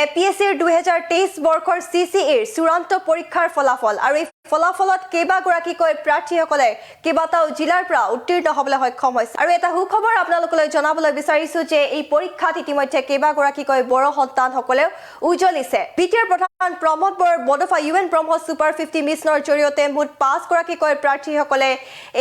এপিএছচিৰ 2023 বৰ্ষৰ CCEৰ চূড়ান্ত পৰীক্ষাৰ ফলাফল আৰু এই ফলাফলত কেইবাগৰাকীকৈ প্ৰাৰ্থীসকলে কেইবাটাও জিলাৰ পৰা উত্তীৰ্ণ হ'বলৈ সক্ষম হৈছে আৰু এটা সুখবৰ আপোনালোকলৈ জনাবলৈ বিচাৰিছো যে এই পৰীক্ষাত ইতিমধ্যে কেইবাগৰাকীকৈ বড় সন্তানসকলেও উজ্জ্বলিছে বিটিআৰ প্ৰধান প্ৰমোদ বড়োৰ বডোফা UN ব্ৰহ্মছ সুপাৰ 50 মিছনৰ জৰিয়তে মুঠ 5 গৰাকীকৈ প্ৰাৰ্থীসকলে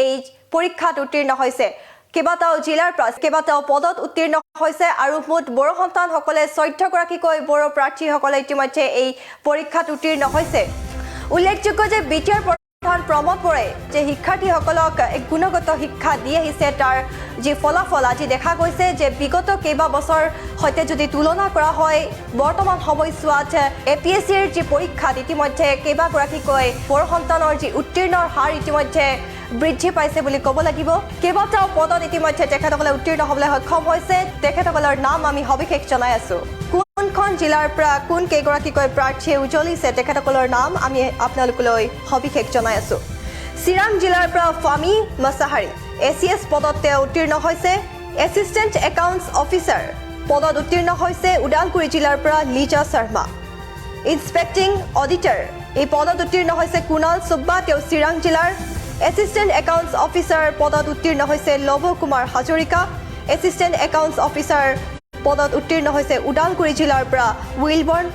এই পৰীক্ষাত উত্তীৰ্ণ হৈছে কেইবাটাও জিলাৰ পৰা কেইবাটাও পদত উত্তীৰ্ণ হৈছে আৰু মুঠ বড় সন্তানসকলে 14 গৰাকীকৈ বড় প্ৰাৰ্থীসকলে ইতিমধ্যে এই পৰীক্ষাত উত্তীৰ্ণ হৈছে উল্লেখযোগ্য যে বিটিআৰ প্ৰধান প্ৰমোদ বড়োৱে যে শিক্ষাৰ্থীসকলক গুণগত শিক্ষা দি আহিছে তাৰ যি ফলাফল আজি দেখা গৈছে যে বিগত কেইবা বছৰ সৈতে যদি তুলনা কৰা হয় বৰ্তমান সময়ছোৱাত এপিএছচিৰ যি পৰীক্ষাত ইতিমধ্যে কেইবাগৰাকীকৈ বড় সন্তানৰ যি উত্তীৰ্ণৰ হাৰ ইতিমধ্যে বৃদ্ধি পাইছে বুলি ক'ব লাগিব কেইবাটাও পদত ইতিমধ্যে তেখেতসকলে উত্তীৰ্ণ হ'বলৈ সক্ষম হৈছে তেখেতসকলৰ নাম আমি সবিশেষ জনাই আছো কোনখন জিলাৰ পৰা কোন কেইগৰাকীকৈ প্ৰাৰ্থীয়ে উজ্জ্বলিছে তেখেতসকলৰ নাম আমি আপোনালোকলৈ সবিশেষ জনাই আছো চিৰাং জিলাৰ পৰা ফামি মাছাহাৰী ACS পদত তেওঁ উত্তীৰ্ণ হৈছে এছিষ্টেণ্ট একাউণ্টছ অফিচাৰ পদত উত্তীৰ্ণ হৈছে ওদালগুৰি জিলাৰ পৰা লিজা শৰ্মা ইনস্পেক্টিং অডিটৰ এই পদত উত্তীৰ্ণ হৈছে কুণাল সুব্বা তেওঁ চিৰাং জিলাৰ এছিষ্টেণ্ট একাউণ্টছ অফিচাৰ পদত উত্তীৰ্ণ হৈছে Lav Kumar Hazarika assistant accounts officer পদত উত্তীৰ্ণ হৈছে ওদালগুৰি জিলাৰ পৰা উইলবৰ্ণ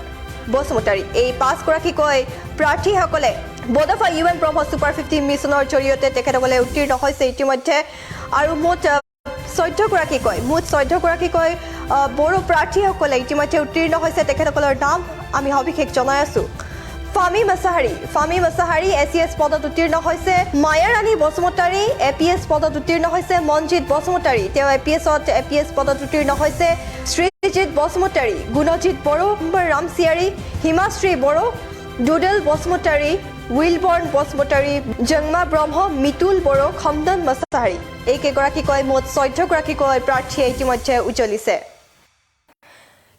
বসুমতাৰী এই 5 গৰাকীকৈ প্ৰাৰ্থীসকলে বডোফা UN ব্ৰহ্মছ সুপাৰ 50 মিছনৰ জৰিয়তে তেখেতসকলে উত্তীৰ্ণ হৈছে ইতিমধ্যে আৰু মুঠ 14 গৰাকীকৈ বড় প্ৰাৰ্থীসকলে ইতিমধ্যে উত্তীৰ্ণ হৈছে তেখেতসকলৰ নাম আমি সবিশেষ জনাই আছো ফামি মাছাহাৰী ACS পদত উত্তীৰ্ণ হৈছে মায়াৰাণী বসুমতাৰী APS পদত উত্তীৰ্ণ হৈছে মনজিত বসুমতাৰী তেওঁ APS পদত উত্তীৰ্ণ হৈছে শ্ৰীজিত বসুমতাৰী গুণজিত বড়ো ৰামচিয়াৰী হিমাশ্ৰী বড়ো ডুডল বসুমতাৰী উইলবৰ্ণ বসুমতাৰী জংমা ব্ৰহ্ম মিতুল বড়ো খমদন মাছাহাৰী এই কেইগৰাকীকৈ মুঠ 14 গৰাকীকৈ প্ৰাৰ্থীয়ে ইতিমধ্যে উজ্জ্বলিছে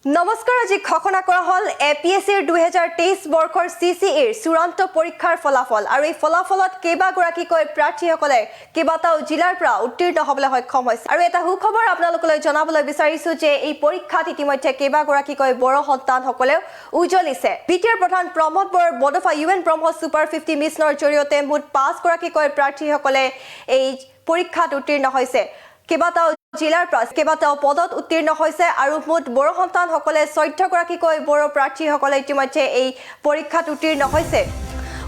নমস্কাৰ আজি ঘোষণা কৰা হল এপিএছচিৰ 2023 বৰ্ষৰ CCEৰ চূড়ান্ত পৰীক্ষাৰ ফলাফল আৰু এই ফলাফলত কেইবাগৰাকীকৈ প্ৰাৰ্থীসকলে কেইবাটাও জিলাৰ পৰা উত্তীৰ্ণ হ'বলৈ সক্ষম হৈছে আৰু এটা সুখবৰ আপোনালোকলৈ জনাবলৈ বিচাৰিছো যে এই পৰীক্ষাত ইতিমধ্যে কেইবাগৰাকীকৈ বড় সন্তানসকলেও উজ্জ্বলিছে বিটিআৰ প্ৰধান প্ৰমোদ বড়োৰ বডোফা UN ব্ৰহ্মছ সুপাৰ 50 মিছনৰ জৰিয়তে মুঠ 5 গৰাকীকৈ প্ৰাৰ্থীসকলে এই পৰীক্ষাত উত্তীৰ্ণ হৈছে কেইবাটাও জিলাৰ পৰা কেইবাটাও পদত উত্তীৰ্ণ হৈছে আৰু মুঠ বড় সন্তানসকলে 14 গৰাকীকৈ বড় প্ৰাৰ্থীসকলে ইতিমধ্যে এই পৰীক্ষাত উত্তীৰ্ণ হৈছে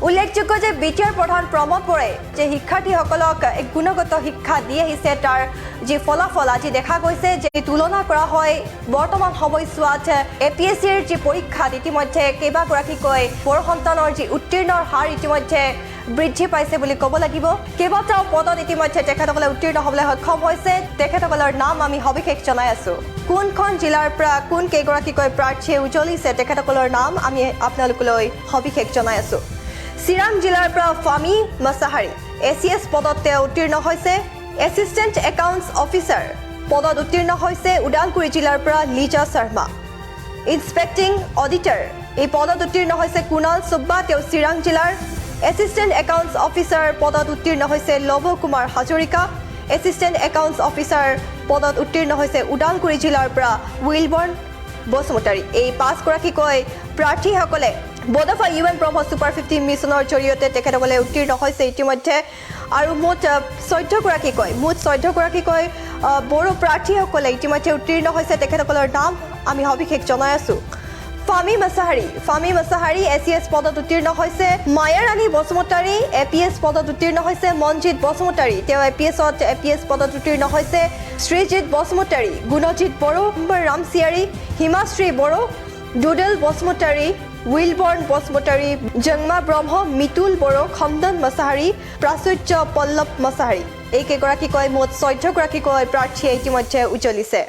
উল্লেখযোগ্য যে বিটিআৰ প্ৰধান প্ৰমোদ বড়োৱে যে শিক্ষাৰ্থীসকলক গুণগত শিক্ষা দি আহিছে তাৰ যি ফলাফল আজি দেখা গৈছে যে তুলনা কৰা হয় বৰ্তমান সময়ছোৱাত এপিএছচিৰ যি পৰীক্ষাত ইতিমধ্যে কেইবাগৰাকীকৈ বড় সন্তানৰ যি উত্তীৰ্ণৰ হাৰ ইতিমধ্যে বৃদ্ধি পাইছে বুলি ক'ব লাগিব কেইবাটাও পদত ইতিমধ্যে তেখেতসকলে উত্তীৰ্ণ হ'বলৈ সক্ষম হৈছে তেখেতসকলৰ নাম আমি সবিশেষ জনাই আছো কোনখন জিলাৰ পৰা কোন কেইগৰাকীকৈ প্ৰাৰ্থীয়ে উজ্জ্বলিছে তেখেতসকলৰ নাম আমি আপোনালোকলৈ সবিশেষ জনাই আছো চিৰাং জিলাৰ পৰা ফামি মাছাহাৰী ACS পদত তেওঁ উত্তীৰ্ণ হৈছে এছিষ্টেণ্ট একাউণ্টছ অফিচাৰ পদত উত্তীৰ্ণ হৈছে ওদালগুৰি জিলাৰ পৰা লিজা শৰ্মা ইনস্পেক্টিং অডিটৰ এই পদত উত্তীৰ্ণ হৈছে কুণাল সুব্বা তেওঁ চিৰাং জিলাৰ এছিষ্টেণ্ট একাউণ্টছ অফিচাৰ পদত উত্তীৰ্ণ হৈছে Lav Kumar Hazarika assistant accounts officer পদত উত্তীৰ্ণ হৈছে ওদালগুৰি জিলাৰ পৰা উইলবৰ্ণ বসুমতাৰী এই 5 গৰাকীকৈ প্ৰাৰ্থীসকলে বডোফা UN ব্ৰহ্মছ সুপাৰ 50 মিছনৰ জৰিয়তে তেখেতসকলে উত্তীৰ্ণ হৈছে ইতিমধ্যে আৰু মুঠ 14 গৰাকীকৈ বড় প্ৰাৰ্থীসকলে ইতিমধ্যে উত্তীৰ্ণ হৈছে তেখেতসকলৰ নাম আমি সবিশেষ জনাই আছো ফামি মাছাহাৰী ACS পদত উত্তীৰ্ণ হৈছে মায়াৰাণী বসুমতাৰী APS পদত উত্তীৰ্ণ হৈছে মনজিত বসুমতাৰী তেওঁ APS পদত উত্তীৰ্ণ হৈছে শ্ৰীজিত বসুমতাৰী গুণজিত বড়ো ৰামচিয়াৰী হিমাশ্ৰী বড়ো ডুডল বসুমতাৰী উইলবৰ্ণ বসুমতাৰী জংমা ব্ৰহ্ম মিতুল বড়ো খমদন মাছাহাৰী প্ৰাচুৰ্য পল্লৱ মাছাহাৰী এই কেইগৰাকীকৈ মুঠ 14 গৰাকীকৈ প্ৰাৰ্থীয়ে ইতিমধ্যে উজ্জ্বলিছে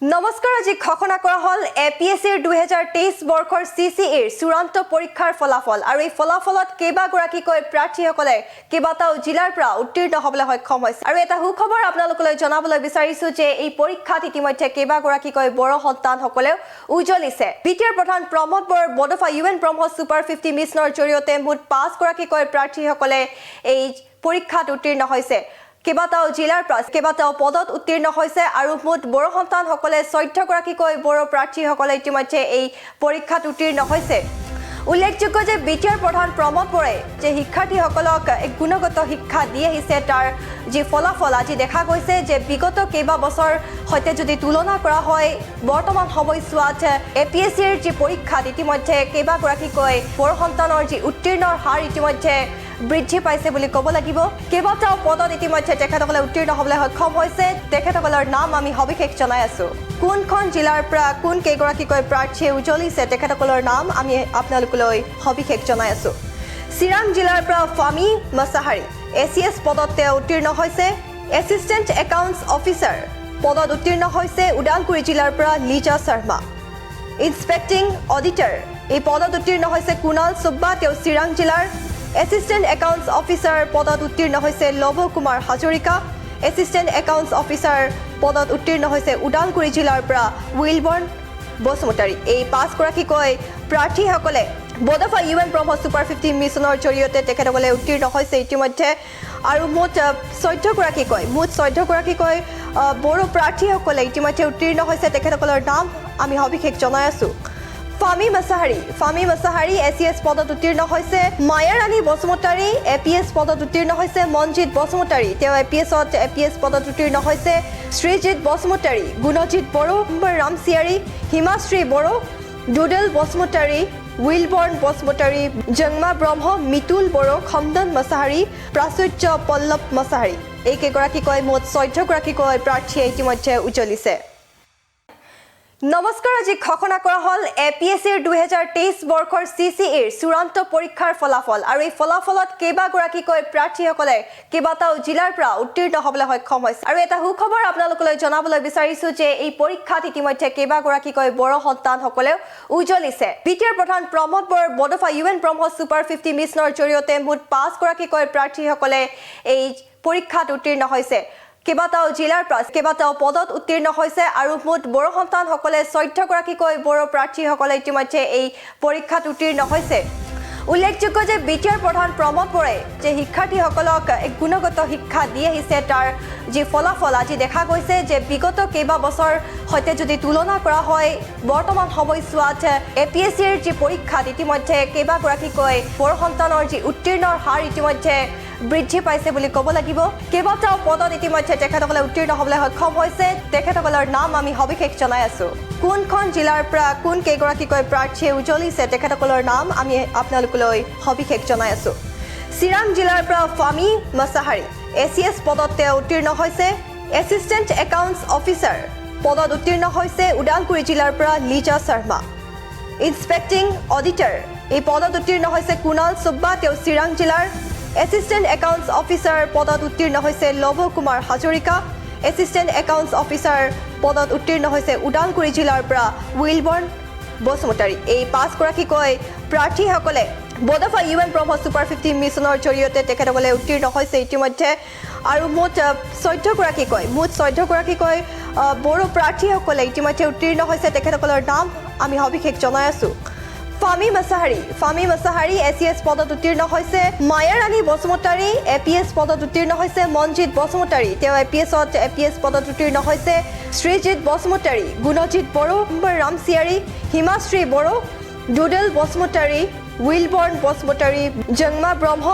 নমস্কাৰ আজি ঘোষণা কৰা হল এপিএছচিৰ 2023 বৰ্ষৰ CCEৰ চূড়ান্ত পৰীক্ষাৰ ফলাফল আৰু এই ফলাফলত কেইবাগৰাকীকৈ প্ৰাৰ্থীসকলে কেইবাটাও জিলাৰ পৰা উত্তীৰ্ণ হ'বলৈ সক্ষম হৈছে আৰু এটা সুখবৰ আপোনালোকলৈ জনাবলৈ বিচাৰিছো যে এই পৰীক্ষাত ইতিমধ্যে কেইবাগৰাকীকৈ বড় সন্তানসকলেও উজ্জ্বলিছে বিটিআৰ প্ৰধান প্ৰমোদ বড়োৰ বডোফা UN ব্ৰহ্মছ সুপাৰ 50 মিছনৰ জৰিয়তে মুঠ 5 গৰাকীকৈ প্ৰাৰ্থীসকলে এই পৰীক্ষাত উত্তীৰ্ণ হৈছে কেইবাটাও জিলাৰ পৰা কেইবাটাও পদত উত্তীৰ্ণ হৈছে আৰু মুঠ বড়ো সন্তানসকলে 14 গৰাকীকৈ বড়ো প্ৰাৰ্থীসকলে ইতিমধ্যে এই পৰীক্ষাত উত্তীৰ্ণ হৈছে উল্লেখযোগ্য যে বিটিআৰ প্ৰধান প্ৰমোদ বৰে যে শিক্ষাৰ্থীসকলক গুণগত শিক্ষা দি আহিছে তাৰ যি ফলাফল আজি দেখা গৈছে যে বিগত কেইবা বছৰ সৈতে যদি তুলনা কৰা হয় বৰ্তমান সময়ছোৱাত এপিএছচিৰ যি পৰীক্ষাত ইতিমধ্যে কেইবা গৰাকীকৈ বড়ো সন্তানৰ যি উত্তীৰ্ণৰ হাৰ ইতিমধ্যে বৃদ্ধি পাইছে বুলি ক'ব লাগিব কেইবাটাও পদত ইতিমধ্যে তেখেতসকলে উত্তীৰ্ণ হ'বলৈ সক্ষম হৈছে তেখেতসকলৰ নাম আমি সবিশেষ জনাই আছো কোনখন জিলাৰ পৰা কোন কেইগৰাকীকৈ প্ৰাৰ্থীয়ে উজ্বলিছে তেখেতসকলৰ নাম আমি আপোনালোকলৈ সবিশেষ জনাই আছো চিৰাং জিলাৰ পৰা ফামি মছাহাৰী এচিএছ পদত তেওঁ উত্তীৰ্ণ হৈছে এছিষ্টেণ্ট একাউণ্টছ অফিচাৰ পদত উত্তীৰ্ণ হৈছে ওদালগুৰি জিলাৰ পৰা লিজা শৰ্মা ইনস্পেক্টিং অডিটৰ এই পদত উত্তীৰ্ণ হৈছে কুণাল সুব্বা তেওঁ চিৰাং জিলাৰ এছিষ্টেণ্ট একাউণ্টছ অফিচাৰ পদত উত্তীৰ্ণ হৈছে Lav Kumar Hazarika assistant accounts officer পদত উত্তীৰ্ণ হৈছে ওদালগুৰি জিলাৰ পৰা উইলবৰ্ণ বসুমতাৰী এই 5 গৰাকীকৈ প্ৰাৰ্থীসকলে বডফা ইউএন ব্ৰহ্ম ছুপাৰ 50 মিছনৰ জৰিয়তে তেখেতসকলে উত্তীৰ্ণ হৈছে ইতিমধ্যে আৰু মুঠ 14 গৰাকীকৈ বড়ো প্ৰাৰ্থীসকলে ইতিমধ্যে উত্তীৰ্ণ হৈছে তেখেতসকলৰ নাম আমি সবিশেষ জনাই আছো ফামি মছাহাৰী এচিএছ পদত উত্তীৰ্ণ হৈছে মায়া ৰাণী বসুমতাৰী এপিএছ পদত উত্তীৰ্ণ হৈছে মনজিৎ বসুমতাৰী তেওঁ এপিএছ পদত উত্তীৰ্ণ হৈছে শ্ৰীজিৎ বসুমতাৰী গুণজিৎ বড়ো ৰামচিয়াৰী হিমাশ্ৰী বড়ো ডুডেল বসুমতাৰী উইলবৰ্ণ বসুমতাৰী জংমা ব্ৰহ্ম মিতুল বড়ো খন্দন মছাহাৰী প্ৰাচুৰ্য পল্লৱ মছাহাৰী এই কেইগৰাকীকৈ মুঠ 14 গৰাকীকৈ প্ৰাৰ্থীয়ে ইতিমধ্যে উজ্বলিছে নমস্কাৰ আজি ঘোষণা কৰা হল এপিএছচিৰ 2023 বৰ্ষৰ চিচিএৰ চূড়ান্ত পৰীক্ষাৰ ফলাফল আৰু এই ফলাফলত কেইবা গৰাকীকৈ প্ৰাৰ্থীসকলে কেইবাটাও জিলাৰ পৰা উত্তীৰ্ণ হ'বলৈ সক্ষম হৈছে আৰু এটা সুখবৰ আপোনালোকলৈ জনাবলৈ বিচাৰিছো যে এই পৰীক্ষাত ইতিমধ্যে কেইবা গৰাকীকৈ বড়ো সন্তানসকলেও উজ্বলিছে বিটিআৰ প্ৰধান প্ৰমোদ বৰৰ বডফা ইউএন ব্ৰহ্ম ছুপাৰ 50 মিছনৰ জৰিয়তে মুঠ 5 গৰাকীকৈ প্ৰাৰ্থীসকলে এই পৰীক্ষাত উত্তীৰ্ণ হৈছে কেইবাটাও জিলাৰ পৰা কেইবাটাও পদত উত্তীৰ্ণ হৈছে আৰু মুঠ বড়ো সন্তানসকলে 14 গৰাকীকৈ বড়ো প্ৰাৰ্থীসকলে ইতিমধ্যে এই পৰীক্ষাত উত্তীৰ্ণ হৈছে উল্লেখযোগ্য যে বিটিআৰ প্ৰধান প্ৰমোদ বৰে যে শিক্ষাৰ্থীসকলক গুণগত শিক্ষা দি আহিছে তাৰ যি ফলাফল আজি দেখা গৈছে যে বিগত কেইবা বছৰ সৈতে যদি তুলনা কৰা হয় বৰ্তমান সময়ছোৱাত এপিএছচিৰ যি পৰীক্ষাত ইতিমধ্যে কেইবা গৰাকীকৈ বড়ো সন্তানৰ যি উত্তীৰ্ণৰ হাৰ ইতিমধ্যে বৃদ্ধি পাইছে বুলি ক'ব লাগিব কেইবাটাও পদত ইতিমধ্যে তেখেতসকলে উত্তীৰ্ণ হ'বলৈ সক্ষম হৈছে তেখেতসকলৰ নাম আমি সবিশেষ জনাই আছো কোনখন জিলাৰ পৰা কোন কেইগৰাকীকৈ প্ৰাৰ্থীয়ে উজ্বলিছে তেখেতসকলৰ নাম আমি আপোনালোকলৈ সবিশেষ জনাই আছো চিৰাং জিলাৰ পৰা ফামি মছাহাৰী এচিএছ পদত তেওঁ উত্তীৰ্ণ হৈছে এছিষ্টেণ্ট একাউণ্টছ অফিচাৰ পদত উত্তীৰ্ণ হৈছে ওদালগুৰি জিলাৰ পৰা লিজা শৰ্মা ইনস্পেক্টিং অডিটৰ এই পদত উত্তীৰ্ণ হৈছে কুণাল সুব্বা তেওঁ চিৰাং জিলাৰ এছিষ্টেণ্ট একাউণ্টছ অফিচাৰ পদত উত্তীৰ্ণ হৈছে Lav Kumar Hazarika assistant accounts officer পদত উত্তীৰ্ণ হৈছে ওদালগুৰি জিলাৰ পৰা উইলবৰ্ণ বসুমতাৰী এই 5 গৰাকীকৈ প্ৰাৰ্থীসকলে বডফা ইউএন ব্ৰহ্ম ছুপাৰ 50 মিছনৰ জৰিয়তে তেখেতসকলে উত্তীৰ্ণ হৈছে ইতিমধ্যে আৰু মুঠ 14 গৰাকীকৈ বড়ো প্ৰাৰ্থীসকলে ইতিমধ্যে উত্তীৰ্ণ হৈছে তেখেতসকলৰ নাম আমি সবিশেষ জনাই আছো ফামি মছাহাৰী এচিএছ পদত উত্তীৰ্ণ হৈছে মায়া ৰাণী বসুমতাৰী এপিএছ পদত উত্তীৰ্ণ হৈছে মনজিৎ বসুমতাৰী তেওঁ এপিএছ পদত উত্তীৰ্ণ হৈছে শ্ৰীজিৎ বসুমতাৰী গুণজিৎ বড়ো ৰামচিয়াৰী হিমাশ্ৰী বড়ো ডুডেল বসুমতাৰী উইলবৰ্ণ বসুমতাৰী জংমা ব্ৰহ্ম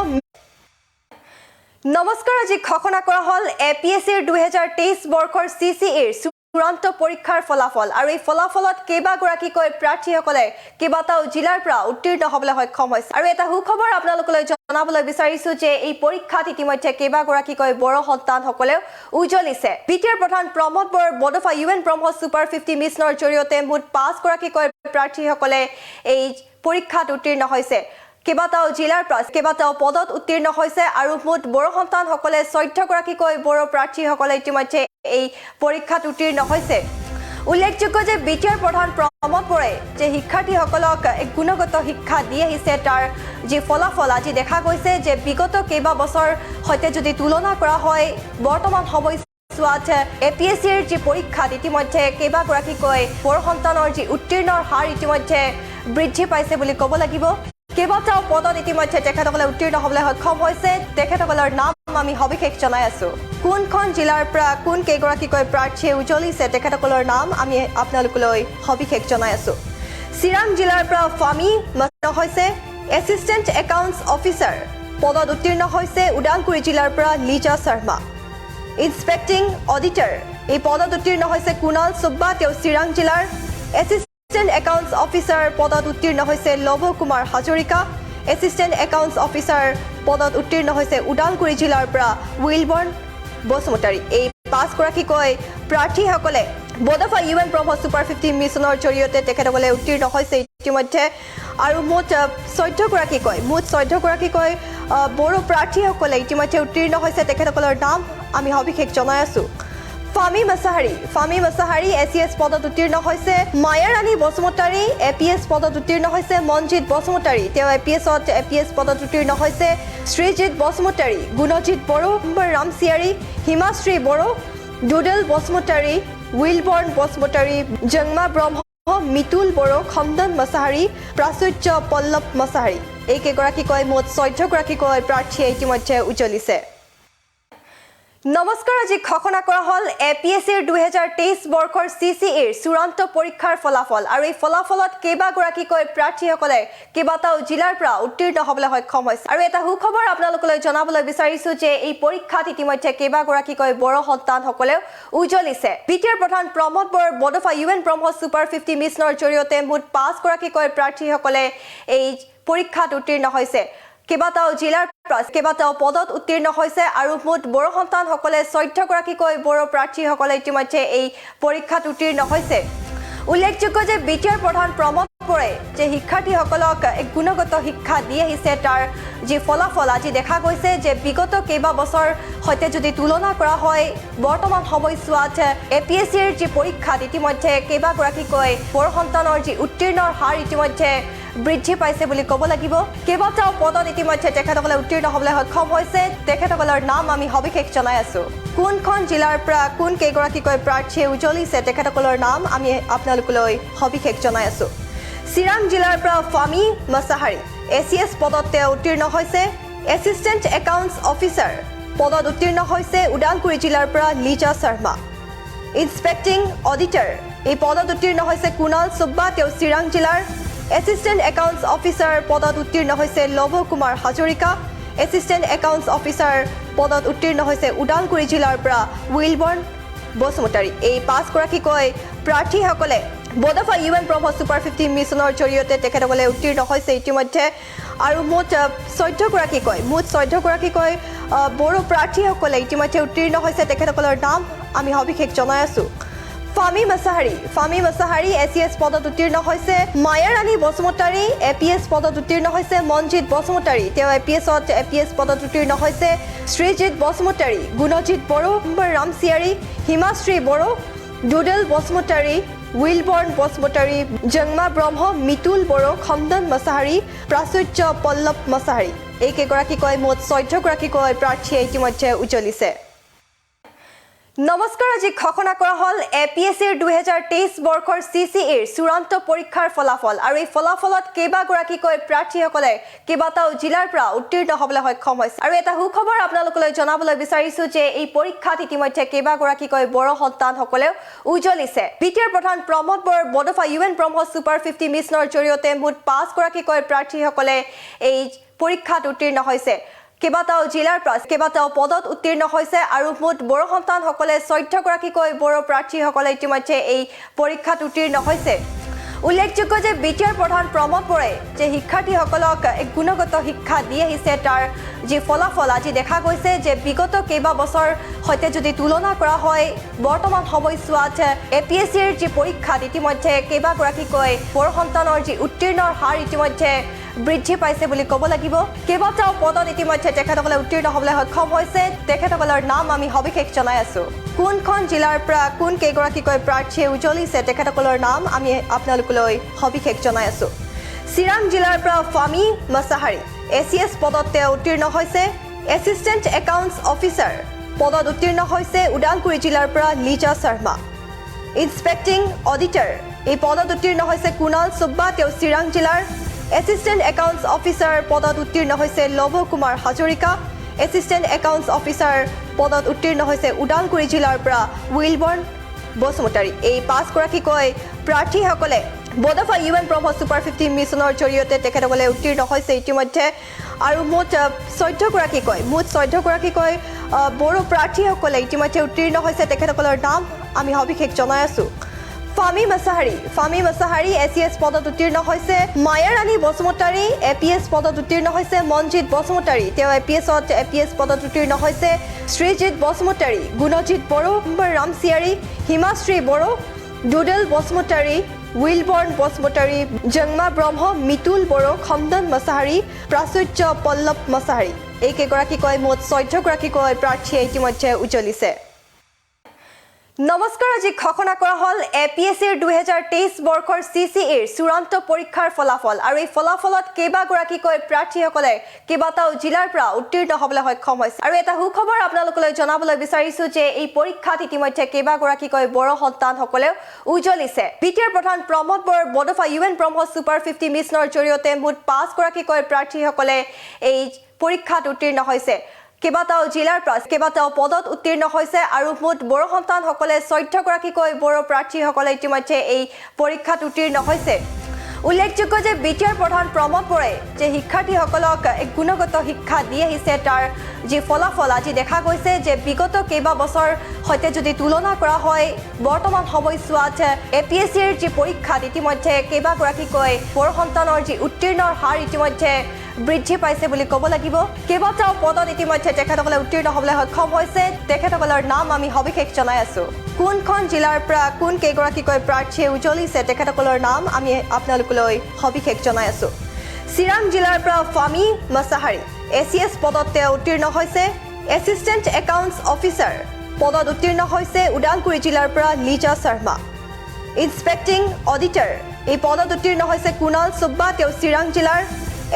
নমস্কাৰ আজি ঘোষণা কৰা হল এপিএছচিৰ 2023 বৰ্ষৰ চিচিএৰ চূড়ান্ত পৰীক্ষাৰ ফলাফল আৰু এই ফলাফলত কেইবা গৰাকীকৈ প্ৰাৰ্থীসকলে কেইবাটাও জিলাৰ পৰা উত্তীৰ্ণ হ'বলৈ সক্ষম হৈছে আৰু এটা সুখবৰ আপোনালোকলৈ জনাবলৈ বিচাৰিছো যে এই পৰীক্ষাত ইতিমধ্যে কেইবা গৰাকীকৈ বড়ো সন্তানসকলেও উজ্বলিছে বিটিআৰ প্ৰধান প্ৰমোদ বৰৰ বডফা ইউএন ব্ৰহ্ম ছুপাৰ 50 মিছনৰ জৰিয়তে মুঠ 5 গৰাকীকৈ প্ৰাৰ্থীসকলে এই পৰীক্ষাত উত্তীৰ্ণ হৈছে কেইবাটাও জিলাৰ পৰা কেইবাটাও পদত উত্তীৰ্ণ হৈছে আৰু মুঠ বড়ো সন্তানসকলে 14 গৰাকীকৈ বড়ো প্ৰাৰ্থীসকলে ইতিমধ্যে এই পৰীক্ষাত উত্তীৰ্ণ হৈছে উল্লেখযোগ্য যে বিটিআৰ প্ৰধান প্ৰমোদ বৰে যে শিক্ষাৰ্থীসকলক গুণগত শিক্ষা দি আহিছে তাৰ যি ফলাফল আজি দেখা গৈছে যে বিগত কেইবা বছৰ সৈতে যদি তুলনা কৰা হয় বৰ্তমান সময়ছোৱাত এপিএছচিৰ যি পৰীক্ষাত ইতিমধ্যে কেইবা গৰাকীকৈ বড়ো সন্তানৰ যি উত্তীৰ্ণৰ হাৰ ইতিমধ্যে বৃদ্ধি পাইছে বুলি ক'ব লাগিব কেইবাটাও পদত ইতিমধ্যে তেখেতসকলে উত্তীৰ্ণ হ'বলৈ সক্ষম হৈছে তেখেতসকলৰ নাম আমি সবিশেষ জনাই আছো কোনখন জিলাৰ পৰা কোন কেইগৰাকীকৈ প্ৰাৰ্থীয়ে উজ্বলিছে তেখেতসকলৰ নাম আমি আপোনালোকলৈ সবিশেষ জনাই আছো চিৰাং জিলাৰ পৰা ফামি মছনা হৈছে এছিষ্টেণ্ট একাউণ্টছ অফিচাৰ পদত উত্তীৰ্ণ হৈছে উদালগুৰি জিলাৰ পৰা লিজা শৰ্মা ইনস্পেক্টিং অডিটৰ এই পদত উত্তীৰ্ণ হৈছে কুণাল সুব্বা তেওঁ চিৰাং জিলাৰ এছিষ্টেণ্ট একাউণ্টছ অফিচাৰ পদত উত্তীৰ্ণ হৈছে Lav Kumar Hazarika assistant accounts officer পদত উত্তীৰ্ণ হৈছে উদালগুৰি জিলাৰ পৰা উইলবৰ্ণ বসুমতাৰী এই পাঁচগৰাকীকৈ প্ৰাৰ্থীসকলে বডফা ইউএন ব্ৰহ্ম ছুপাৰ 50 মিছনৰ জৰিয়তে তেখেতসকলে উত্তীৰ্ণ হৈছে ইতিমধ্যে আৰু মুঠ 14 গৰাকীকৈ বড়ো প্ৰাৰ্থীসকলে ইতিমধ্যে উত্তীৰ্ণ হৈছে তেখেতসকলৰ নাম আমি সবিশেষ জনাই আছো ফামি মছাহাৰী এছিএছ পদত উত্তীৰ্ণ হৈছে মায়াৰাণী বসুমতাৰী এপিএছ পদত উত্তীৰ্ণ হৈছে মনজিৎ বসুমতাৰী তেওঁ এপিএছ পদত উত্তীৰ্ণ হৈছে শ্ৰীজিৎ বসুমতাৰী গুণজিৎ বড়ো ৰামচিয়াৰী হিমাশ্ৰী বড়ো ডুডেল বসুমতাৰী উইলবৰ্ণ বসুমতাৰী জংমা ব্ৰহ্ম মিতুল বড়ো খন্দন মছাহাৰী প্ৰাচুৰ্য পল্লৱ মছাহাৰী এই কেইগৰাকীকৈ মুঠ 14 গৰাকীকৈ প্ৰাৰ্থীয়ে ইতিমধ্যে উজ্বলিছে নমস্কাৰ আজি ঘোষণা কৰা হল এপিএছচিৰ 2023 বৰ্ষৰ চিচিএৰ চূড়ান্ত পৰীক্ষাৰ ফলাফল আৰু এই ফলাফলত কেইবাগৰাকীকৈ প্ৰাৰ্থীসকলে কেইবাটাও জিলাৰ পৰা উত্তীৰ্ণ হ'বলৈ সক্ষম হৈছে আৰু এটা সুখবৰ আপোনালোকলৈ জনাবলৈ বিচাৰিছো যে এই পৰীক্ষাত ইতিমধ্যে কেইবাগৰাকীকৈ বড়ো সন্তানসকলেও উজ্বলিছে বিটিআৰ প্ৰধান প্ৰমোদ বড়োৰ বডফা ইউএন ব্ৰহ্ম ছুপাৰ 50 মিছনৰ জৰিয়তে মুঠ 5 গৰাকীকৈ প্ৰাৰ্থীসকলে এই পৰীক্ষাত উত্তীৰ্ণ হৈছে কেইবাটাও জিলাৰ কেইবাটাও পদত উত্তীৰ্ণ হৈছে আৰু মুঠ বড়ো সন্তানসকলে 14 গৰাকীকৈ বড়ো প্ৰাৰ্থীসকলে ইতিমধ্যে এই পৰীক্ষাত উত্তীৰ্ণ হৈছে উল্লেখযোগ্য যে বিটিআৰ প্ৰধান প্ৰমোদ বড়োৱে যে শিক্ষাৰ্থীসকলক গুণগত শিক্ষা দি আহিছে তাৰ যি ফলাফল আজি দেখা গৈছে যে বিগত কেইবা বছৰ সৈতে যদি তুলনা কৰা হয় বৰ্তমান সময়ছোৱাত এপিএছচিৰ যি পৰীক্ষাত ইতিমধ্যে কেইবাগৰাকীকৈ বড়ো সন্তানৰ যি উত্তীৰ্ণৰ হাৰ ইতিমধ্যে বৃদ্ধি পাইছে বুলি ক'ব লাগিব কেইবাটাও পদত ইতিমধ্যে তেখেতসকলে উত্তীৰ্ণ হ'বলৈ সক্ষম হৈছে তেখেতসকলৰ নাম আমি সবিশেষ জনাই আছো কোনখন জিলাৰ পৰা কোন কেইগৰাকীকৈ প্ৰাৰ্থীয়ে উজ্বলিছে তেখেতসকলৰ নাম আমি আপোনালোকলৈ সবিশেষ জনাই আছো চিৰাং জিলাৰ পৰা ফামি মছাহাৰী এছিএছ পদত তেওঁ উত্তীৰ্ণ হৈছে এছিষ্টেণ্ট একাউণ্টছ অফিচাৰ পদত উত্তীৰ্ণ হৈছে উদালগুৰি জিলাৰ পৰা লিজা শৰ্মা ইনস্পেক্টিং অডিটৰ এই পদত উত্তীৰ্ণ হৈছে কুণাল সুব্বা তেওঁ চিৰাং জিলাৰ এছিষ্টেণ্ট একাউণ্টছ অফিচাৰ পদত উত্তীৰ্ণ হৈছে Lav Kumar Hazarika assistant accounts officer পদত উত্তীৰ্ণ হৈছে উদালগুৰি জিলাৰ পৰা উইলবৰ্ণ বসুমতাৰী এই পাঁচগৰাকীকৈ প্ৰাৰ্থীসকলে বডফা ইউএন ব্ৰহ্ম ছুপাৰ 50 মিছনৰ জৰিয়তে তেখেতসকলে উত্তীৰ্ণ হৈছে ইতিমধ্যে আৰু মুঠ 14 গৰাকীকৈ বড়ো প্ৰাৰ্থীসকলে ইতিমধ্যে উত্তীৰ্ণ হৈছে তেখেতসকলৰ নাম আমি সবিশেষ জনাই আছো ফামি মছাহাৰী এছিএছ পদত উত্তীৰ্ণ হৈছে মায়াৰাণী বসুমতাৰী এপিএছ পদত উত্তীৰ্ণ হৈছে মনজিৎ বসুমতাৰী তেওঁ এপিএছ পদত উত্তীৰ্ণ হৈছে শ্ৰীজিৎ বসুমতাৰী গুণজিৎ বড়ো ৰামচিয়াৰী হিমাশ্ৰী বড়ো ডুডেল বসুমতাৰী উইলবৰ্ণ বসুমতাৰী জংমা ব্ৰহ্ম মিতুল বড়ো খন্দন মছাহাৰী প্ৰাচুৰ্য পল্লৱ মছাহাৰী এই কেইগৰাকীকৈ মুঠ 14 গৰাকীকৈ প্ৰাৰ্থীয়ে ইতিমধ্যে উজ্বলিছে নমস্কাৰ আজি ঘোষণা কৰা হল এপিএছচিৰ 2023 বৰ্ষৰ চিচিএৰ চূড়ান্ত পৰীক্ষাৰ ফলাফল আৰু এই ফলাফলত কেইবাগৰাকীকৈ প্ৰাৰ্থীসকলে কেইবাটাও জিলাৰ পৰা উত্তীৰ্ণ হ'বলৈ সক্ষম হৈছে আৰু এটা সুখবৰ আপোনালোকলৈ জনাবলৈ বিচাৰিছো যে এই পৰীক্ষাত ইতিমধ্যে কেইবাগৰাকীকৈ বড়ো সন্তানসকলেও উজ্বলিছে বিটিআৰ প্ৰধান প্ৰমোদ বড়োৰ বডফা ইউএন ব্ৰহ্ম ছুপাৰ 50 মিছনৰ জৰিয়তে মুঠ 5 গৰাকীকৈ প্ৰাৰ্থীসকলে এই পৰীক্ষাত উত্তীৰ্ণ হৈছে কেইবাটাও জিলাৰ পৰা কেইবাটাও পদত উত্তীৰ্ণ হৈছে আৰু মুঠ বড়ো সন্তানসকলে 14 গৰাকীকৈ বড়ো প্ৰাৰ্থীসকলে ইতিমধ্যে এই পৰীক্ষাত উত্তীৰ্ণ হৈছে উল্লেখযোগ্য যে বিটিআৰ প্ৰধান প্ৰমোদ বড়োৱে যে শিক্ষাৰ্থীসকলক গুণগত শিক্ষা দি আহিছে তাৰ যি ফলাফল আজি দেখা গৈছে যে বিগত কেইবা বছৰ সৈতে যদি তুলনা কৰা হয় বৰ্তমান সময়ছোৱাত এপিএছচিৰ যি পৰীক্ষাত ইতিমধ্যে কেইবাগৰাকীকৈ বড়ো সন্তানৰ যি উত্তীৰ্ণৰ হাৰ ইতিমধ্যে বৃদ্ধি পাইছে বুলি ক'ব লাগিব কেইবাটাও পদত ইতিমধ্যে তেখেতসকলে উত্তীৰ্ণ হ'বলৈ সক্ষম হৈছে তেখেতসকলৰ নাম আমি সবিশেষ জনাই আছো কোনখন জিলাৰ পৰা কোন কেইগৰাকীকৈ প্ৰাৰ্থীয়ে উজ্বলিছে তেখেতসকলৰ নাম আমি আপোনালোকলৈ সবিশেষ জনাই আছো চিৰাং জিলাৰ পৰা ফামি মছাহাৰী এছিএছ পদত তেওঁ উত্তীৰ্ণ হৈছে এছিষ্টেণ্ট একাউণ্টছ অফিচাৰ পদত উত্তীৰ্ণ হৈছে উদালগুৰি জিলাৰ পৰা লিজা শৰ্মা ইনস্পেক্টিং অডিটৰ এই পদত উত্তীৰ্ণ হৈছে কুণাল সুব্বা তেওঁ চিৰাং জিলাৰ এছিষ্টেণ্ট একাউণ্টছ অফিচাৰ পদত উত্তীৰ্ণ হৈছে Lav Kumar Hazarika assistant accounts officer পদত উত্তীৰ্ণ হৈছে ওদালগুৰি জিলাৰ পৰা উইলবৰ্ণ বসুমতাৰী এই 5 গৰাকীকৈ প্ৰাৰ্থীসকলে বডফা ইউএন ব্ৰহ্মপুত্ৰ ছুপাৰ 50 মিছনৰ জৰিয়তে তেখেতসকলে উত্তীৰ্ণ হৈছে ইতিমধ্যে আৰু মুঠ 14 গৰাকীকৈ বড়ো প্ৰাৰ্থীসকলে ইতিমধ্যে উত্তীৰ্ণ হৈছে তেখেতসকলৰ নাম আমি সবিশেষ জনাই আছো ফামি মছাহাৰী এছিএছ পদত উত্তীৰ্ণ হৈছে মায়াৰাণী বসুমতাৰী এপিএছ পদত উত্তীৰ্ণ হৈছে মনজিৎ বসুমতাৰী তেওঁ এপিএছ পদত উত্তীৰ্ণ হৈছে শ্ৰীজিৎ বসুমতাৰী গুণজিৎ বড়ো ৰামচিয়াৰী হিমাশ্ৰী বড়ো ডুডেল বসুমতাৰী উইলবৰ্ণ বসুমতাৰী জংমা ব্ৰহ্ম মিতুল বড়ো খন্দন মছাহাৰী প্ৰাচুৰ্য পল্লৱ মছাহাৰী এই কেইগৰাকীকৈ মুঠ 14 গৰাকীকৈ প্ৰাৰ্থীয়ে ইতিমধ্যে উজ্বলিছে নমস্কাৰ আজি ঘোষণা কৰা হল এপিএছচিৰ 2023 বৰ্ষৰ চিচিএৰ চূড়ান্ত পৰীক্ষাৰ ফলাফল আৰু এই ফলাফলত কেইবাগৰাকীকৈ প্ৰাৰ্থীসকলে কেইবাটাও জিলাৰ পৰা উত্তীৰ্ণ হ'বলৈ সক্ষম হৈছে আৰু এটা সুখবৰ আপোনালোকলৈ জনাবলৈ বিচাৰিছো যে এই পৰীক্ষাত ইতিমধ্যে কেইবাগৰাকীকৈ বড়ো সন্তানসকলেও উজ্বলিছে বিটিআৰ প্ৰধান প্ৰমোদ বড়োৰ বডফা ইউএন ব্ৰহ্মপুত্ৰ ছুপাৰ 50 মিছনৰ জৰিয়তে মুঠ 5 গৰাকীকৈ প্ৰাৰ্থীসকলে এই পৰীক্ষাত উত্তীৰ্ণ হৈছে কেইবাটাও জিলাৰ পৰা কেইবাটাও পদত উত্তীৰ্ণ হৈছে আৰু মুঠ বড়ো সন্তানসকলে 14 গৰাকীকৈ বড়ো প্ৰাৰ্থীসকলে ইতিমধ্যে এই পৰীক্ষাত উত্তীৰ্ণ হৈছে উল্লেখযোগ্য যে বিটিআৰ প্ৰধান প্ৰমোদ বড়োৱে যে শিক্ষাৰ্থীসকলক এক গুণগত শিক্ষা দি আহিছে তাৰ যি ফলাফল আজি দেখা গৈছে যে বিগত কেইবা বছৰ সৈতে যদি তুলনা কৰা হয় বৰ্তমান সময়ছোৱাত এপিএছচিৰ যি পৰীক্ষাত ইতিমধ্যে কেইবাগৰাকীকৈ বড়ো সন্তানৰ যি উত্তীৰ্ণৰ হাৰ ইতিমধ্যে বৃদ্ধি পাইছে বুলি ক'ব লাগিব কেইবাটাও পদত ইতিমধ্যে তেখেতসকলে উত্তীৰ্ণ হ'বলৈ সক্ষম হৈছে তেখেতসকলৰ নাম আমি সবিশেষ জনাই আছো কোনখন জিলাৰ পৰা কোন কেইগৰাকীকৈ প্ৰাৰ্থীয়ে উজ্বলিছে তেখেতসকলৰ নাম আমি আপোনালোকলৈ সবিশেষ জনাই আছো চিৰাং জিলাৰ পৰা ফামি মছাহাৰী এছিএছ পদত তেওঁ উত্তীৰ্ণ হৈছে এছিষ্টেণ্ট একাউণ্টছ অফিচাৰ পদত উত্তীৰ্ণ হৈছে ওদালগুৰি জিলাৰ পৰা লিজা শৰ্মা ইনস্পেক্টিং অডিটৰ এই পদত উত্তীৰ্ণ হৈছে কুণাল সুব্বা তেওঁ চিৰাং জিলাৰ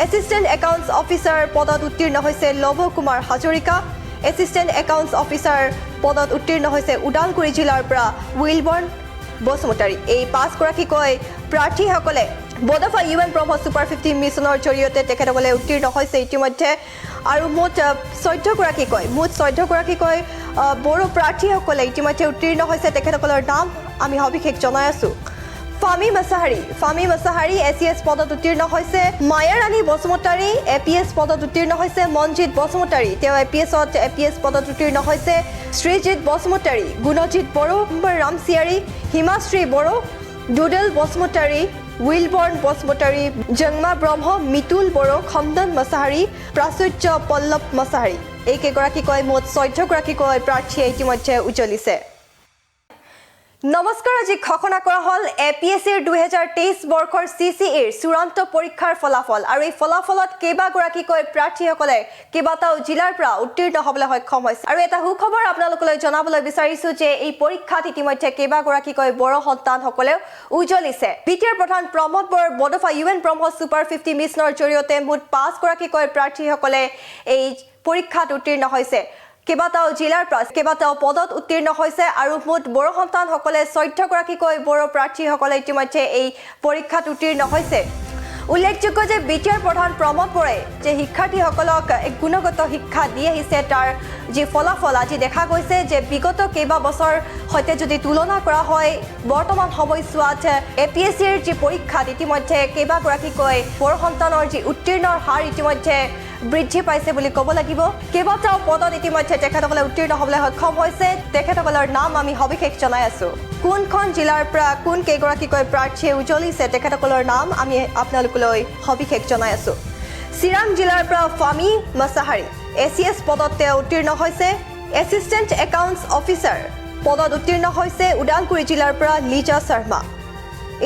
এছিষ্টেণ্ট একাউণ্টছ অফিচাৰ পদত উত্তীৰ্ণ হৈছে Lav Kumar Hazarika assistant accounts officer পদত উত্তীৰ্ণ হৈছে ওদালগুৰি জিলাৰ পৰা উইলবৰ্ণ বসুমতাৰী এই 5 গৰাকীকৈ প্ৰাৰ্থীসকলে বডফা ইউএন ব্ৰহ্মপুত্ৰ ছুপাৰ 50 মিছনৰ জৰিয়তে তেখেতসকলে উত্তীৰ্ণ হৈছে ইতিমধ্যে আৰু মুঠ 14 গৰাকীকৈ বড়ো প্ৰাৰ্থীসকলে ইতিমধ্যে উত্তীৰ্ণ হৈছে তেখেতসকলৰ নাম আমি সবিশেষ জনাই আছো ফামি মছাহাৰী এছিএছ পদত উত্তীৰ্ণ হৈছে মায়াৰাণী বসুমতাৰী এপিএছ পদত উত্তীৰ্ণ হৈছে মনজিৎ বসুমতাৰী তেওঁ এপিএছ পদত উত্তীৰ্ণ হৈছে শ্ৰীজিৎ বসুমতাৰী গুণজিৎ বড়ো ৰামচিয়াৰী হিমাশ্ৰী বড়ো ডুডেল বসুমতাৰী উইলবৰ্ণ বসুমতাৰী জংমা ব্ৰহ্ম মিতুল বড়ো খন্দন মছাহাৰী প্ৰাচুৰ্য পল্লৱ মছাহাৰী এই কেইগৰাকীকৈ মুঠ 14 গৰাকীকৈ প্ৰাৰ্থীয়ে ইতিমধ্যে উজ্বলিছে নমস্কাৰ আজি ঘোষণা কৰা হল এপিএছচিৰ 2023 বৰ্ষৰ চিচিএৰ চূড়ান্ত পৰীক্ষাৰ ফলাফল আৰু এই ফলাফলত কেইবাগৰাকীকৈ প্ৰাৰ্থীসকলে কেইবাটাও জিলাৰ পৰা উত্তীৰ্ণ হ'বলৈ সক্ষম হৈছে আৰু এটা সুখবৰ আপোনালোকলৈ জনাবলৈ বিচাৰিছো যে এই পৰীক্ষাত ইতিমধ্যে কেইবাগৰাকীকৈ বড়ো সন্তানসকলেও উজ্বলিছে বিটিআৰ প্ৰধান প্ৰমোদ বড়োৰ বডফা ইউএন ব্ৰহ্মপুত্ৰ ছুপাৰ 50 মিছনৰ জৰিয়তে মুঠ 5 গৰাকীকৈ প্ৰাৰ্থীসকলে এই পৰীক্ষাত উত্তীৰ্ণ হৈছে কেইবাটাও জিলাৰ পৰা কেইবাটাও পদত উত্তীৰ্ণ হৈছে আৰু মুঠ বড়ো সন্তানসকলে 14 গৰাকীকৈ বড়ো প্ৰাৰ্থীসকলে ইতিমধ্যে এই পৰীক্ষাত উত্তীৰ্ণ হৈছে উল্লেখযোগ্য যে বিটিআৰ প্ৰধান প্ৰমোদ বড়োৱে যে শিক্ষাৰ্থীসকলক এক গুণগত শিক্ষা দি আহিছে তাৰ যি ফলাফল আজি দেখা গৈছে যে বিগত কেইবা বছৰ সৈতে যদি তুলনা কৰা হয় বৰ্তমান সময়ছোৱাত এপিএছচিৰ যি পৰীক্ষাত ইতিমধ্যে কেইবাগৰাকীকৈ বড়ো সন্তানৰ যি উত্তীৰ্ণৰ হাৰ ইতিমধ্যে বৃদ্ধি পাইছে বুলি ক'ব লাগিব কেইবাটাও পদত ইতিমধ্যে তেখেতসকলে উত্তীৰ্ণ হ'বলৈ সক্ষম হৈছে তেখেতসকলৰ নাম আমি সবিশেষ জনাই আছো কোনখন জিলাৰ পৰা কোন কেইগৰাকীকৈ প্ৰাৰ্থীয়ে উজ্বলিছে তেখেতসকলৰ নাম আমি আপোনালোকলৈ সবিশেষ জনাই আছো চিৰাং জিলাৰ পৰা ফামি মছাহাৰী এছিএছ পদত তেওঁ উত্তীৰ্ণ হৈছে এছিষ্টেণ্ট একাউণ্টছ অফিচাৰ পদত উত্তীৰ্ণ হৈছে ওদালগুৰি জিলাৰ পৰা লিজা শৰ্মা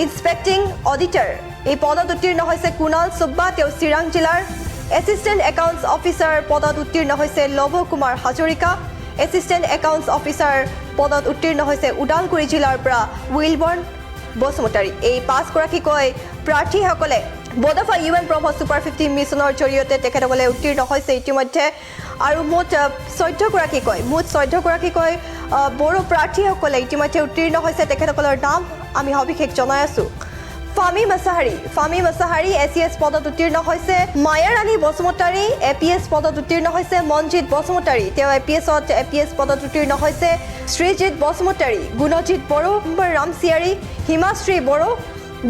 ইনস্পেক্টিং অডিটৰ এই পদত উত্তীৰ্ণ হৈছে কুণাল সুব্বা তেওঁ চিৰাং জিলাৰ এছিষ্টেণ্ট একাউণ্টছ অফিচাৰ পদত উত্তীৰ্ণ হৈছে Lav Kumar Hazarika assistant accounts officer পদত উত্তীৰ্ণ হৈছে ওদালগুৰি জিলাৰ পৰা উইলবৰ্ণ বসুমতাৰী এই 5 গৰাকীকৈ প্ৰাৰ্থীসকলে বডফা ইউএন ব্ৰহ্মপুত্ৰ ছুপাৰ 50 মিছনৰ জৰিয়তে তেখেতসকলে উত্তীৰ্ণ হৈছে ইতিমধ্যে আৰু মুঠ 14 গৰাকীকৈ বড়ো প্ৰাৰ্থীসকলে ইতিমধ্যে উত্তীৰ্ণ হৈছে তেখেতসকলৰ নাম আমি সবিশেষ জনাই আছো ফামি মাছাহাৰী এছিএছ পদত উত্তীৰ্ণ হৈছে মায়া ৰাণী বসুমতাৰী এপিএছ পদত উত্তীৰ্ণ হৈছে মনজিৎ বসুমতাৰী তেওঁ এপিএছ পদত উত্তীৰ্ণ হৈছে শ্ৰীজিৎ বসুমতাৰী গুণজিৎ বড়ো ৰামচিয়াৰী হিমাশ্ৰী বড়ো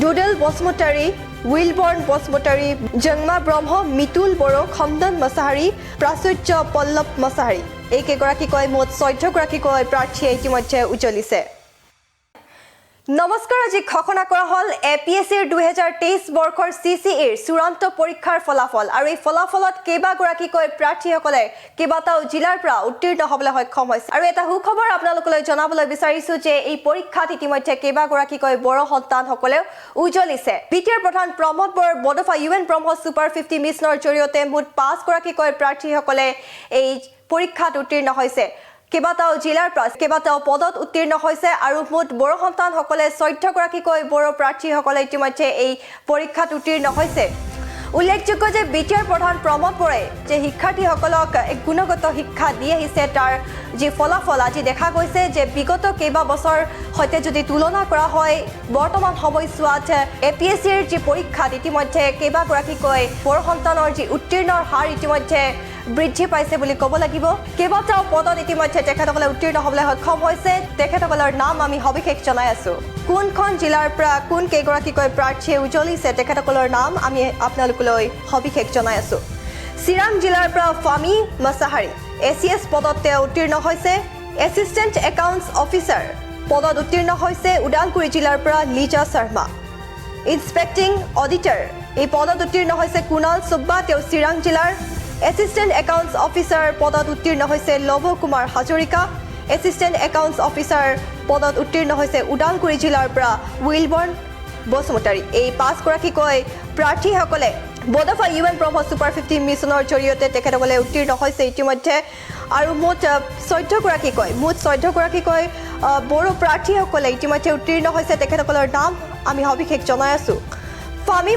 ডুডেল বসুমতাৰী উইলবৰ্ণ বসুমতাৰী জংমা ব্ৰহ্ম মিতুল বড়ো খন্দন মাছাহাৰী প্ৰাচুৰ্য পল্লৱ মাছাহাৰী এই কেইগৰাকীকৈ মুঠ 14 গৰাকীকৈ প্ৰাৰ্থীয়ে ইতিমধ্যে উজ্জ্বলিছে নমস্কাৰ আজি ঘোষণা কৰা হল এপিএছচিৰ 2023 বৰ্ষৰ সিসিএৰ চূড়ান্ত পৰীক্ষাৰ ফলাফল আৰু এই ফলাফলত কেইবাগৰাকীকৈ প্ৰাৰ্থীসকলে কেইবাটাও জিলাৰ পৰা উত্তীৰ্ণ হ'বলৈ সক্ষম হৈছে আৰু এটা সুখবৰ আপোনালোকলৈ জনাবলৈ বিচাৰিছো যে এই পৰীক্ষাত ইতিমধ্যে কেইবাগৰাকীকৈ বড় সন্তানসকলেও উজ্জ্বলিছে বিটিআৰ প্ৰধান প্ৰমোদ বড়োৰ বডফা ইউএন ব্ৰহ্ম সুপাৰ 50 মিছনৰ জৰিয়তে মুঠ 5 গৰাকীকৈ প্ৰাৰ্থীসকলে এই পৰীক্ষাত উত্তীৰ্ণ হৈছে কেইবাটাও জিলাৰ পৰা কেইবাটাও পদত উত্তীৰ্ণ হৈছে আৰু মুঠ বড় সন্তানসকলে 14 গৰাকীকৈ বড় প্ৰাৰ্থীসকলে ইতিমধ্যে এই পৰীক্ষাত উত্তীৰ্ণ হৈছে উল্লেখযোগ্য যে বিটিআৰ প্ৰধান প্ৰমোদ বড়োৱে যে শিক্ষাৰ্থীসকলক এক গুণগত শিক্ষা দি আহিছে তাৰ যি ফলাফল আজি দেখা গৈছে যে বিগত কেইবা বছৰ সৈতে যদি তুলনা কৰা হয় বৰ্তমান সময়ছোৱাত এপিএছচিৰ যি পৰীক্ষাত ইতিমধ্যে কেইবাগৰাকীকৈ বড় সন্তানৰ যি উত্তীৰ্ণৰ হাৰ ইতিমধ্যে বৃদ্ধি পাইছে বুলি ক'ব লাগিব কেইবাটাও পদত ইতিমধ্যে তেখেতসকলে উত্তীৰ্ণ হ'বলৈ সক্ষম হৈছে তেখেতসকলৰ নাম আমি সবিশেষ জনাই আছো কোনখন জিলাৰ পৰা কোন কেইগৰাকীকৈ প্ৰাৰ্থীয়ে উজ্জ্বলিছে তেখেতসকলৰ নাম আমি আপোনালোকলৈ সবিশেষ জনাই আছো চিৰাং জিলাৰ পৰা ফামি মাছাহাৰী এছিএছ পদত তেওঁ উত্তীৰ্ণ হৈছে এছিষ্টেণ্ট একাউণ্টছ অফিচাৰ পদত উত্তীৰ্ণ হৈছে ওদালগুৰি জিলাৰ পৰা লিজা শৰ্মা ইনস্পেক্টিং অডিটৰ এই পদত উত্তীৰ্ণ হৈছে কুণাল সুব্বা তেওঁ চিৰাং জিলাৰ এছিষ্টেণ্ট একাউণ্টছ অফিচাৰ পদত উত্তীৰ্ণ হৈছে Lav Kumar Hazarika assistant accounts officer পদত উত্তীৰ্ণ হৈছে ওদালগুৰি জিলাৰ পৰা উইলবৰ্ণ বসুমতাৰী এই 5 গৰাকীকৈ প্ৰাৰ্থীসকলে বডফা ইউএন ব্ৰহ্ম সুপাৰ 50 মিছনৰ জৰিয়তে তেখেতসকলে উত্তীৰ্ণ হৈছে ইতিমধ্যে আৰু মুঠ 14 গৰাকীকৈ বড়ো প্ৰাৰ্থীসকলে ইতিমধ্যে উত্তীৰ্ণ হৈছে তেখেতসকলৰ নাম আমি সবিশেষ জনাই আছো ফামি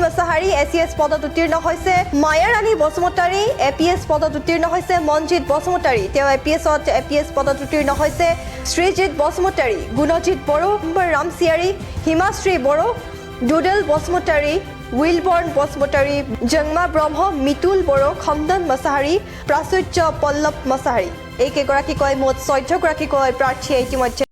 মাছাহাৰী এছিএছ পদত উত্তীৰ্ণ হৈছে মায়া ৰাণী বসুমতাৰী এপিএছ পদত উত্তীৰ্ণ হৈছে মনজিৎ বসুমতাৰী তেওঁ এপিএছ পদত উত্তীৰ্ণ হৈছে শ্ৰীজিৎ বসুমতাৰী গুণজিৎ বড়ো ৰামচিয়াৰী হিমাশ্ৰী বড়ো ডুডেল বসুমতাৰী উইলবৰ্ণ বসুমতাৰী জংমা ব্ৰহ্ম মিতুল বড়ো খন্দন মাছাহাৰী প্ৰাচুৰ্য পল্লৱ মাছাহাৰী এই কেইগৰাকীকৈ মুঠ 14 গৰাকীকৈ প্ৰাৰ্থীয়ে ইতিমধ্যে